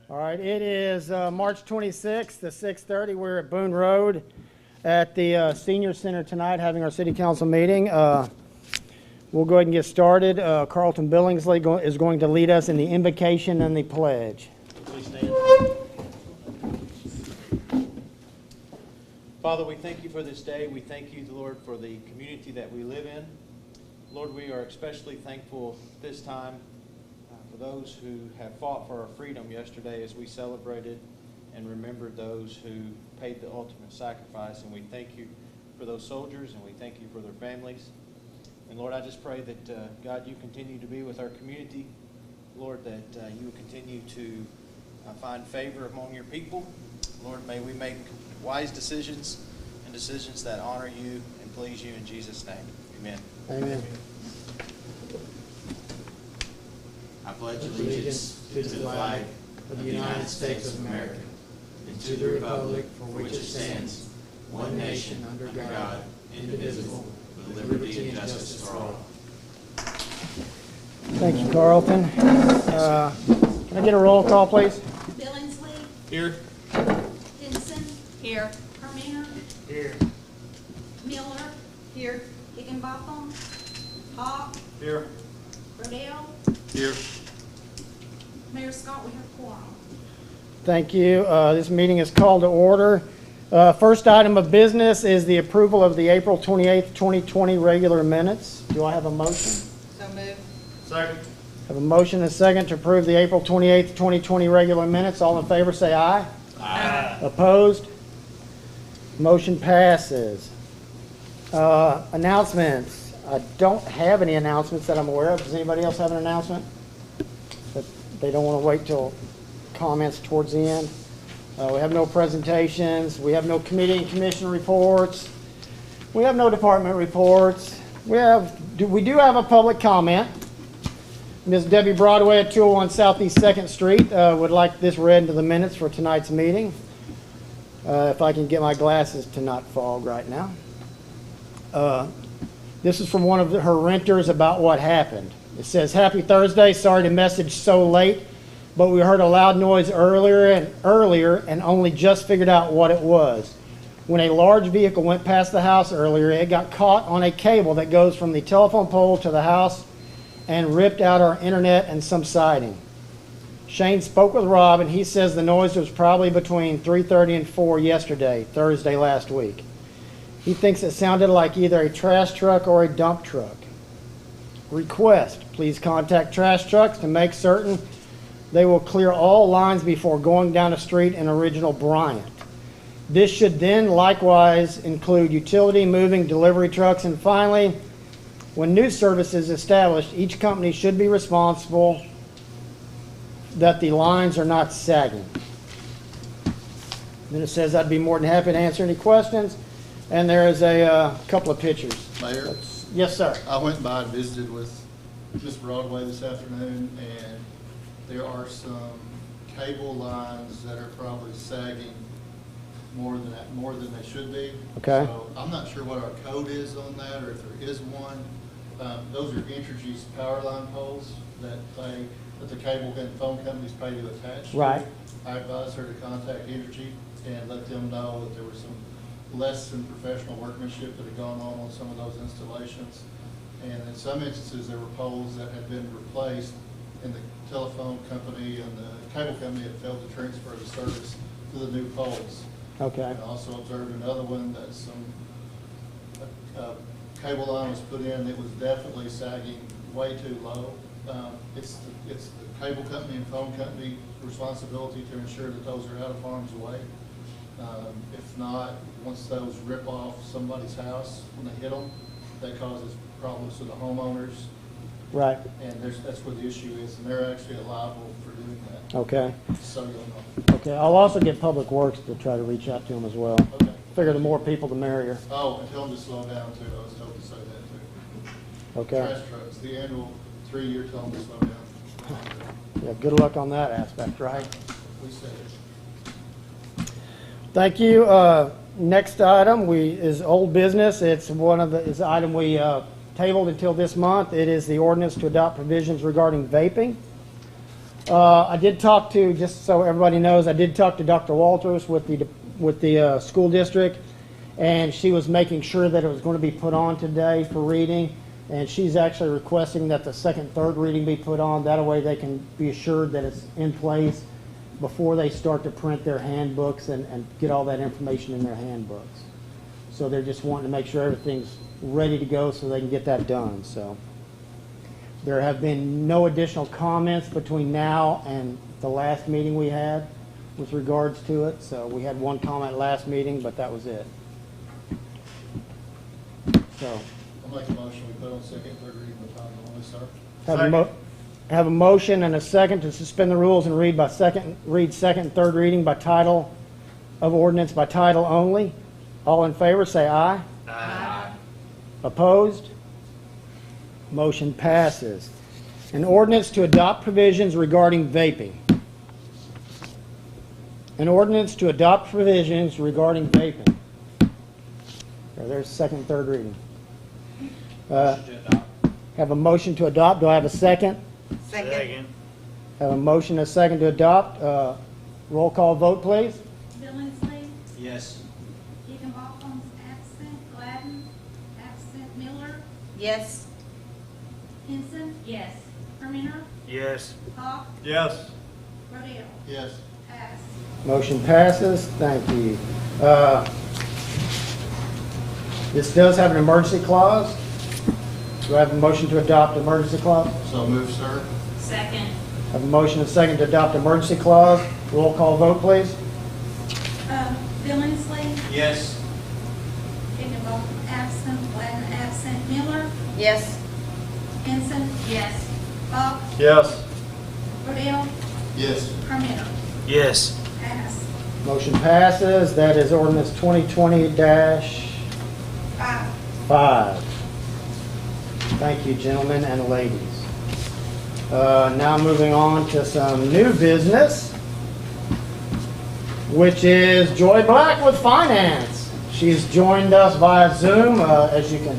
All right, it is March 26th at 6:30. We're at Boone Road at the Senior Center tonight having our city council meeting. We'll go ahead and get started. Carlton Billingsley is going to lead us in the invocation and the pledge. Please stand. Father, we thank you for this day. We thank you, Lord, for the community that we live in. Lord, we are especially thankful this time for those who have fought for our freedom yesterday as we celebrated and remembered those who paid the ultimate sacrifice. And we thank you for those soldiers, and we thank you for their families. And Lord, I just pray that, God, you continue to be with our community. Lord, that you will continue to find favor among your people. Lord, may we make wise decisions and decisions that honor you and please you in Jesus' name. Amen. Amen. I pledge allegiance to the flag of the United States of America and to the republic for which it stands, one nation under God, indivisible, with liberty and justice for all. Thank you, Carlton. Can I get a roll call, please? Billingsley. Here. Denson. Here. Herman. Here. Miller. Here. Higginbotham. Hawk. Here. Roedel. Here. Mayor Scott, we have quorum. Thank you. This meeting is called to order. First item of business is the approval of the April 28th, 2020 regular minutes. Do I have a motion? So moved. Second. I have a motion and a second to approve the April 28th, 2020 regular minutes. All in favor say aye. Aye. Opposed? Motion passes. Announcements. I don't have any announcements that I'm aware of. Does anybody else have an announcement? But they don't want to wait till comments towards the end. We have no presentations. We have no committee and commission reports. We have no department reports. We do have a public comment. Ms. Debbie Broadway at 201 Southeast 2nd Street would like this read into the minutes for tonight's meeting. If I can get my glasses to not fog right now. This is from one of her renters about what happened. It says, "Happy Thursday. Sorry to message so late, but we heard a loud noise earlier and only just figured out what it was. When a large vehicle went past the house earlier, it got caught on a cable that goes from the telephone pole to the house and ripped out our internet and some siding. Shane spoke with Rob, and he says the noise was probably between 3:30 and 4 yesterday, Thursday last week. He thinks it sounded like either a trash truck or a dump truck. Request, please contact trash trucks to make certain they will clear all lines before going down the street in original Bryant. This should then likewise include utility, moving, delivery trucks, and finally, when new service is established, each company should be responsible that the lines are not sagging." Then it says, "I'd be more than happy to answer any questions." And there is a couple of pictures. Mayor? Yes, sir. I went by and visited with Ms. Broadway this afternoon, and there are some cable lines that are probably sagging more than they should be. Okay. So I'm not sure what our code is on that, or if there is one. Those are Entergy's power line poles that the cable and phone companies pay to attach to. Right. I advised her to contact Entergy and let them know that there was some less than professional workmanship that had gone on some of those installations. And in some instances, there were poles that had been replaced, and the telephone company and the cable company had failed to transfer the service to the new poles. Okay. I also observed another one that some cable line was put in. It was definitely sagging way too low. It's the cable company and phone company responsibility to ensure that those are out of harm's way. If not, once those rip off somebody's house when they hit them, that causes problems to the homeowners. Right. And that's where the issue is, and they're actually liable for doing that. Okay. So you'll know. Okay. I'll also get Public Works to try to reach out to them as well. Okay. Figure the more people, the merrier. Oh, and tell them to slow down too. I was told to say that too. Okay. Trash trucks, the annual 3-year, tell them to slow down. Yeah. Good luck on that aspect, right? We said it. Thank you. Next item is old business. It's the item we tabled until this month. It is the ordinance to adopt provisions regarding vaping. I did talk to, just so everybody knows, I did talk to Dr. Walters with the school district, and she was making sure that it was going to be put on today for reading, and she's actually requesting that the second, third reading be put on. That way they can be assured that it's in place before they start to print their handbooks and get all that information in their handbooks. So they're just wanting to make sure everything's ready to go so they can get that done. So there have been no additional comments between now and the last meeting we had with regards to it. So we had one comment last meeting, but that was it. So I'll make a motion, we put on second, third reading by title only, sir. have a motion and a second to suspend the rules and read second and third reading by title of ordinance by title only. All in favor, say aye. Aye. Opposed? Motion passes. An ordinance to adopt provisions regarding vaping. An ordinance to adopt provisions regarding vaping. There's second and third reading. Have a motion to adopt. Do I have a second? Second. Have a motion and a second to adopt. Roll call vote, please. Billingsley, Yes. Higginbotham's absent, Gladden, absent, Miller, Yes. Henson. Yes. Herminer, Yes. Hawk, Yes. Roedel. Yes. Pass. Motion passes. Thank you. This does have an emergency clause. Do I have a motion to adopt emergency clause? So move, sir. Second. Have a motion and a second to adopt emergency clause. Roll call vote, please. Billingsley, Yes. Higginbotham absent, Gladden absent, Miller, Yes. Henson. Yes. Hawk, Yes. Roedel, Yes. Herminer. Yes. Pass. Motion passes. That is ordinance 2020-5. Five. Thank you, gentlemen and ladies. Now moving on to some new business, which is Joy Black with Finance. She's joined us via Zoom. As you can,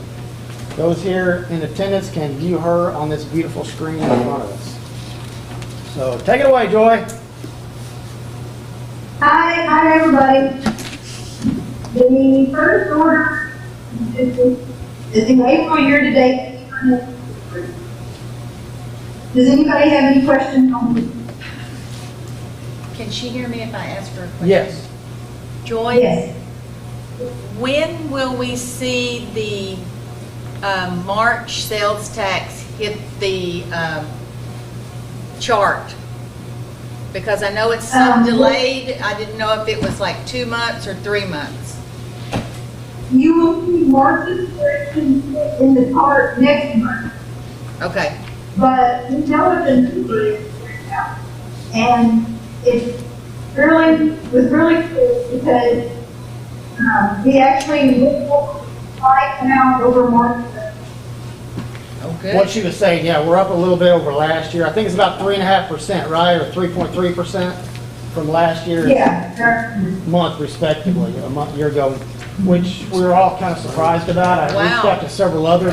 those here in attendance can view her on this beautiful screen in front of us. So take it away, Joy. Hi everybody. The first order is the April year-to-date. Does anybody have any questions on this? Can she hear me if I ask her a question? Yes. Joy? Yes. When will we see the March sales tax hit the chart? Because I know it's some delayed. I didn't know if it was like 2 months or 3 months. You will see March's portion in the chart next month, Okay. but we know what the number is right now. And it was really cool because we actually looked right now over March. Oh, good. What she was saying, yeah, we're up a little bit over last year. I think it's about 3.5%, right, or 3.3% from last year's Yeah. month, respectively, year ago, which we were all kind of surprised about. I reached Wow. out to several other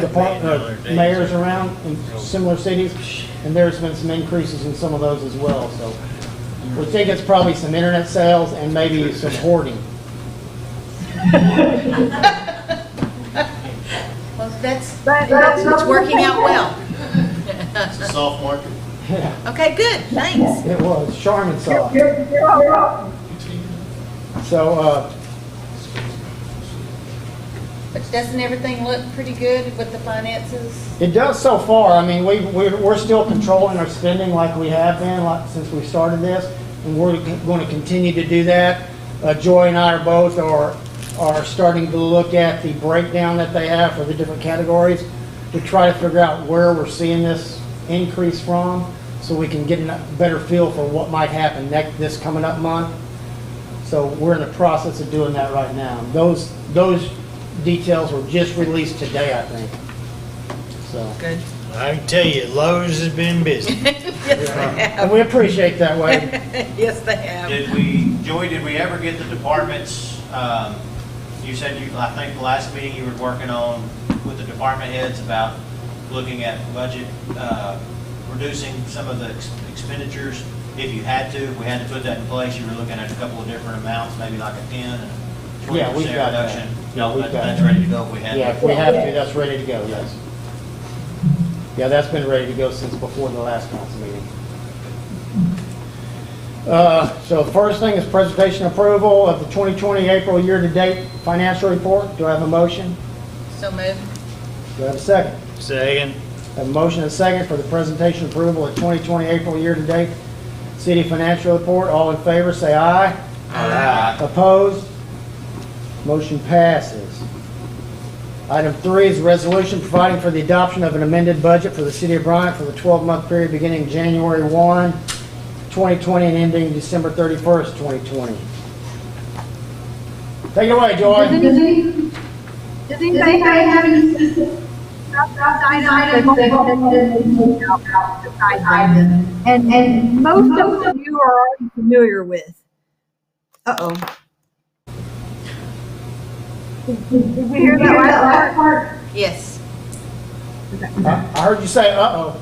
mayors around in similar cities, and there's been some increases in some of those as well. So we think it's probably some internet sales and maybe some hoarding. Well, that's That's it's working out well. It's a soft market. Yeah, Okay, good. Thanks. it was. Charmin saw it. You're welcome. So, But doesn't everything look pretty good with the finances? it does so far. I mean, we're still controlling our spending like we have been since we started this, and we're going to continue to do that. Joy and I are both are starting to look at the breakdown that they have for the different categories to try to figure out where we're seeing this increase from, so we can get a better feel for what might happen this coming up month. So we're in the process of doing that right now. Those details were just released today, I think. So, Good. I can tell you, Lowe's has been busy. Yes, they and have. we appreciate that, Wade. Yes, they have. Joy, did we ever get the departments, you said I think the last meeting you were working on with the department heads about looking at budget reducing some of the expenditures if you had to. If we had to put that in place, you were looking at a couple of different amounts, maybe like a 10 and a 20% Yeah, we've got that. reduction. Yeah, we've got That's that. ready to go if we had to. Yeah, if we have to, that's ready to go, yes. Yeah, that's been ready to go since before the last council meeting. So the first thing is presentation approval of the 2020 April year-to-date financial report. Do I have a motion? So moved. Do I have a second? Second. I have a motion and a second for the presentation approval of 2020 April year-to-date city financial report. All in favor, say aye. Aye. Opposed? Motion passes. Item 3 is a resolution providing for the adoption of an amended budget for the city of Bryant for the 12-month period beginning January 1, 2020 and ending December 31st, 2020. Take it away, Joy. Does anybody have any specific items they want to know about the items? And most of you are already familiar with. Uh-oh. Did we hear that last part? Yes. I heard you say, uh-oh.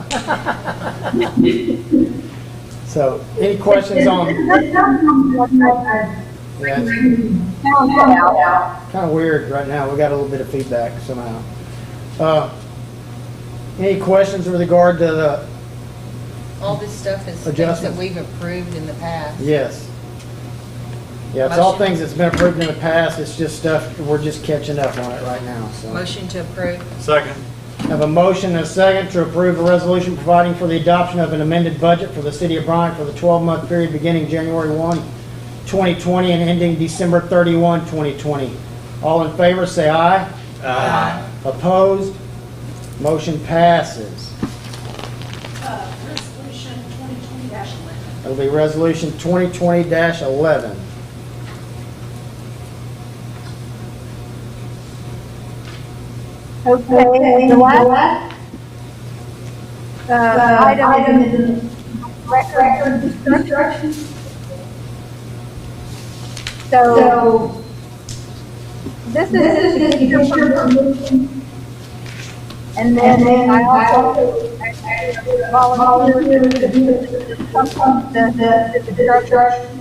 So, any questions on, yeah, it's kind of weird right now. We got a little bit of feedback somehow. Any questions with regard to the, All this stuff is things that Adjustments. we've approved in the past. yes. Yeah, it's all Motion. things that's been approved in the past. It's just stuff, we're just catching up on it right now, so. Motion to approve. Second. Have a motion and a second to approve a resolution providing for the adoption of an amended budget for the city of Bryant for the 12-month period beginning January 1, 2020 and ending December 31, 2020. All in favor, say aye. Aye. Opposed? Motion passes. Resolution 2020-11. It'll be resolution 2020-11. Okay, the last item is record destruction. So this is to get your permission. And then I also volunteer to do the destruction.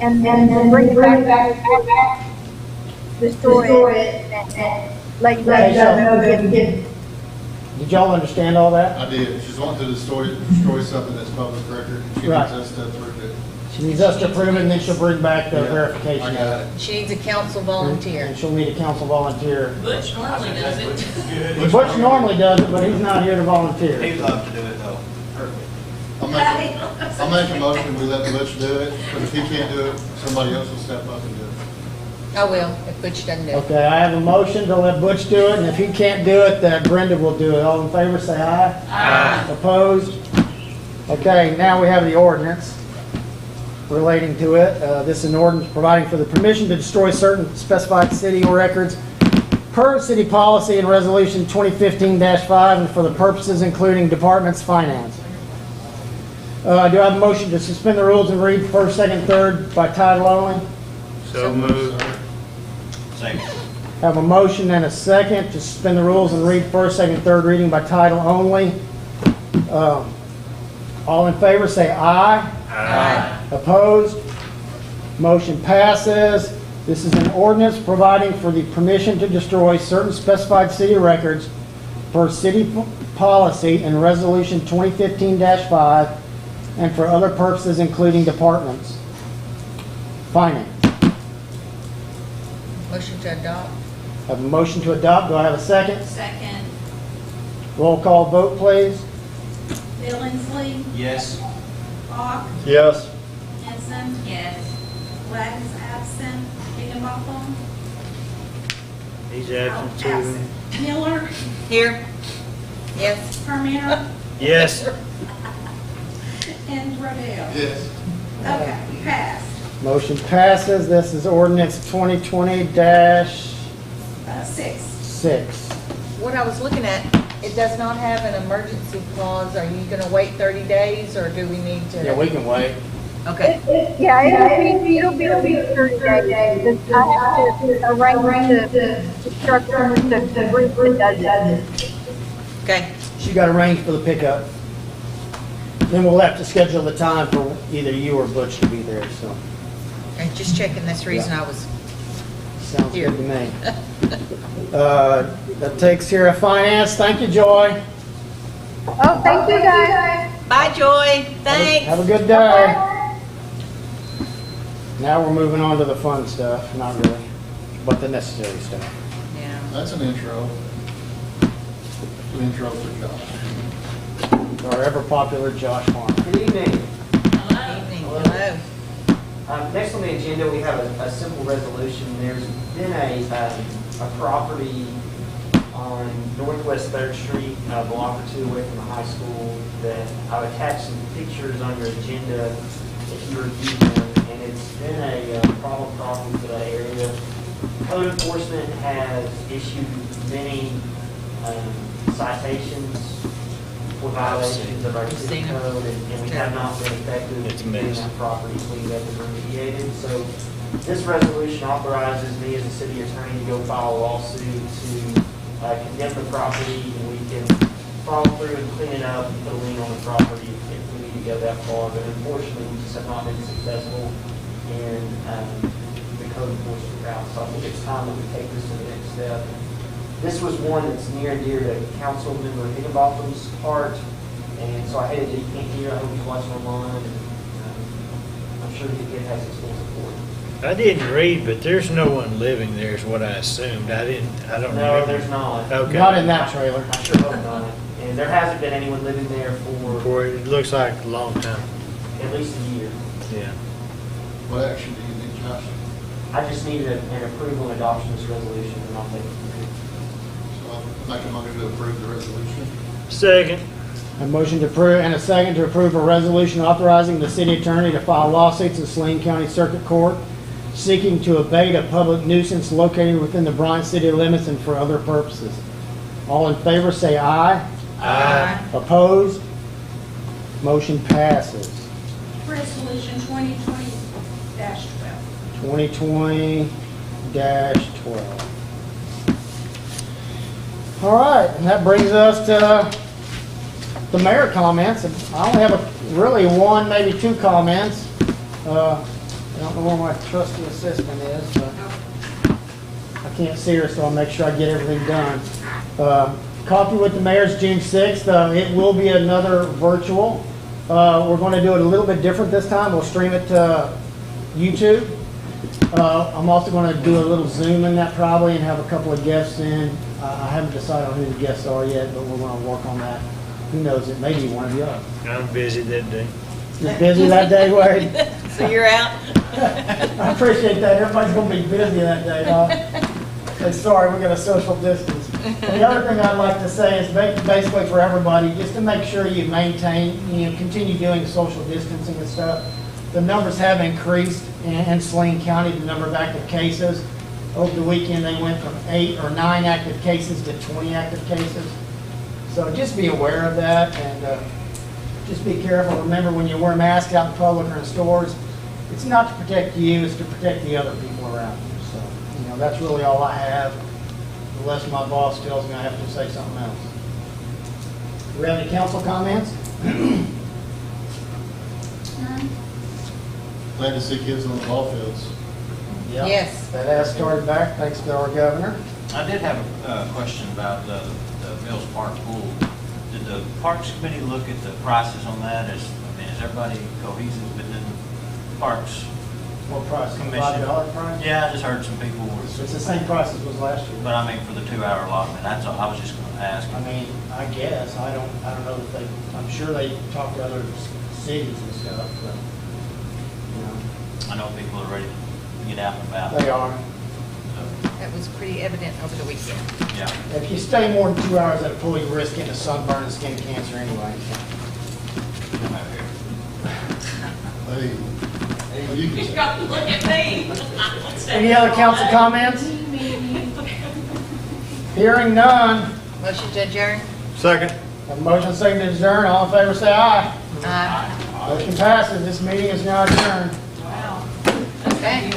And then bring it back, destroy it, and let you guys know that we did. Did y'all understand all that? I did. She's wanting to destroy something that's public record. She Right. needs us to approve it. She needs us to approve it, and then she'll bring back the Yeah, verification I of got it. it. She needs a council volunteer. And she'll need a council volunteer. Butch normally does it. Butch normally does it, but he's not here to volunteer. He'd love to do it though. Perfect. I'll make a motion, we let Butch do it, but if he can't do it, somebody else will step up and do it. I will, if Butch doesn't do it. Okay, I have a motion to let Butch do it, and if he can't do it, Brenda will do it. All in favor, say aye. Aye. Opposed? Okay, now we have the ordinance relating to it. This is an ordinance providing for the permission to destroy certain specified city records per city policy and resolution 2015-5 and for the purposes including departments finance. Do I have a motion to suspend the rules and read first, second, third by title only? So moved. Second. Have a motion and a second to suspend the rules and read first, second, third reading by title only. All in favor say aye. Aye. Opposed? Motion passes. This is an ordinance providing for the permission to destroy certain specified city records per city policy and resolution 2015-5 and for other purposes including departments. Finance. Motion to adopt. Have a motion to adopt. Do I have a second? Second. Roll call vote, please. Billingsley, Yes. Bach, Yes. Henson. Yes. Wagon's absent. Higginbotham. He's Absent. Miller, Here? Yes. Permier, Yes. and Roedel. Yes. Okay, passed. Motion passes. This is ordinance 2020-6. 6. What I was looking at, it does not have an emergency clause. Are you gonna wait 30 days or do we need to? Yeah, we can wait. Okay. Yeah, it'll be 30 days. I have to arrange the structure to briefly does it. Okay, She got arranged for the pickup. Then we'll have to schedule the time for either you or Butch to be there, so. and just checking, that's the reason I was, Sounds Here. good to me. That takes care of finance. Thank you, Joy. Oh, thank you guys. bye, Joy, thanks. Have a good day. Now we're moving on to the fun stuff, not really, but the necessary stuff. Yeah. That's an intro. An intro for Josh. Our ever popular Josh Farmer. Good evening. Evening, hello. Next on the agenda, we have a simple resolution. There's been a property on Northwest 3rd Street, a block or two away from the high school, that I've attached some pictures on your agenda if you review them. And it's been a problem property for that area. Code enforcement has issued many citations for violations of our I've city seen 'em. code, and we have not been effective in getting that property cleaned up and remediated. So this resolution authorizes me as a city attorney to go file a lawsuit to condemn the property, and we can follow through and clean it up and put a lien on the property if we need to go that far. But unfortunately, we just have not been successful in the code enforcement route. So I think it's time that we take this to the next step. This was one that's near and dear to Council Member Higginbotham's heart, and so I hated that he can't hear. I hope he's watching online, and I'm sure he has his full support. I didn't read, but there's no one living there is what I assumed. I don't No, remember. there's not. Okay. Not in that trailer. I sure hope not. And there hasn't been anyone living there for For it looks like a long time. at least a year. Yeah. What action do you need, Josh? I just needed an approval and adoption of this resolution, and I'll take it from here. So I'll make a motion to approve the resolution. Second. A motion to approve and a second to approve a resolution authorizing the city attorney to file lawsuits in Saline County Circuit Court seeking to abate a public nuisance located within the Bryant city limits and for other purposes. All in favor, say aye. Aye. Opposed? Motion passes. Resolution 2020-12. 2020-12. All right, and that brings us to the mayor comments. I only have really one, maybe two comments. I don't know where my trusty assistant is, but I can't see her, so I'll make sure I get everything done. Coffee with the Mayor's June 6th. It will be another virtual. We're going to do it a little bit different this time. We'll stream it to YouTube. I'm also going to do a little Zoom in that probably and have a couple of guests in. I haven't decided on who the guests are yet, but we're going to work on that. Who knows, it may be one of you. I'm busy that day. You're busy that day, Wade? So you're out? I appreciate that. Everybody's going to be busy that day, huh? And sorry, we got a social distance. And the other thing I'd like to say is basically for everybody, just to make sure you maintain, continue doing social distancing and stuff. The numbers have increased in Saline County, the number of active cases. Over the weekend, they went from 8 or 9 active cases to 20 active cases. So just be aware of that and just be careful. Remember, when you wear masks out in public or in stores, it's not to protect you, it's to protect the other people around you. So, that's really all I have, unless my boss tells me I have to say something else. Do we have any council comments? None? Glad to see kids on the ball fields. Yeah. Yes. That has started back, thanks to our governor. I did have a question about the Mills Park pool. Did the Parks Committee look at the prices on that? Is everybody cohesive within Parks? What price? Commission. $5 price? Yeah, I just heard some people were, It's the same price as was last year. but I mean for the 2-hour allotment. That's all, I was just going to ask. I mean, I guess, I don't know that I'm sure they talk to other cities and stuff, but, I know people are ready to get out and about. they are. So, That was pretty evident over the weekend. yeah. If you stay more than 2 hours at a pool, you risk getting a sunburn and skin cancer anyway. Come out here. Hey, well, you can say. Look at me. Any other council comments? Hearing none. Motion to adjourn? Second. Have a motion second to adjourn. All in favor, say aye. Aye. Motion passes. This meeting is now adjourned. Okay.